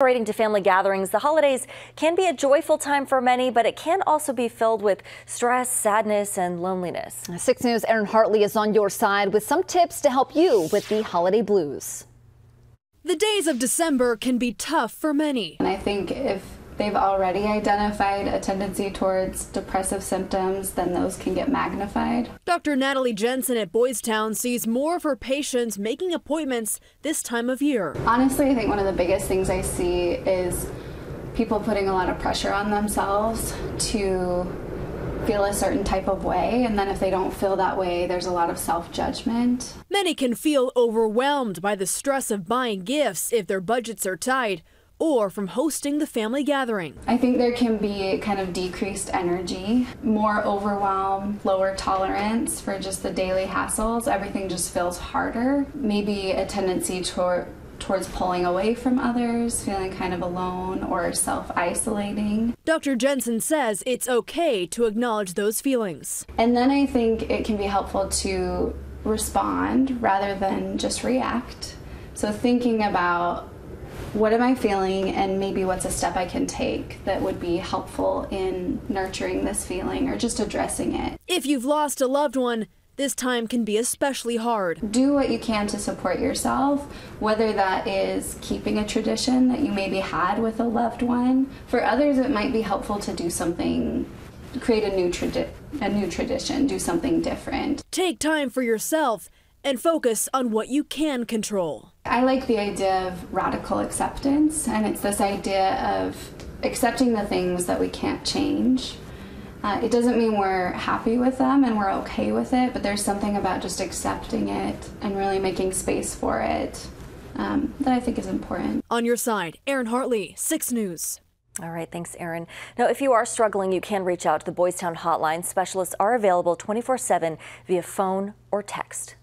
Relating to family gatherings, the holidays can be a joyful time for many, but it can also be filled with stress, sadness, and loneliness. 6 News' Aaron Hartley is on your side with some tips to help you with the holiday blues. The days of December can be tough for many. And I think if they've already identified a tendency towards depressive symptoms, then those can get magnified. Dr. Natalie Jensen at Boys Town sees more of her patients making appointments this time of year. Honestly, I think one of the biggest things I see is people putting a lot of pressure on themselves to feel a certain type of way, and then if they don't feel that way, there's a lot of self-judgment. Many can feel overwhelmed by the stress of buying gifts if their budgets are tight, or from hosting the family gathering. I think there can be kind of decreased energy, more overwhelm, lower tolerance for just the daily hassles. Everything just feels harder. Maybe a tendency towards pulling away from others, feeling kind of alone or self-isolating. Dr. Jensen says it's okay to acknowledge those feelings. And then I think it can be helpful to respond rather than just react. So thinking about, what am I feeling, and maybe what's a step I can take that would be helpful in nurturing this feeling or just addressing it. If you've lost a loved one, this time can be especially hard. Do what you can to support yourself, whether that is keeping a tradition that you maybe had with a loved one. For others, it might be helpful to do something, create a new tradition, do something different. Take time for yourself and focus on what you can control. I like the idea of radical acceptance, and it's this idea of accepting the things that we can't change. It doesn't mean we're happy with them and we're okay with it, but there's something about just accepting it and really making space for it that I think is important. On your side, Aaron Hartley, 6 News. All right, thanks, Aaron. Now, if you are struggling, you can reach out to the Boys Town hotline. Specialists are available 24/7 via phone or text.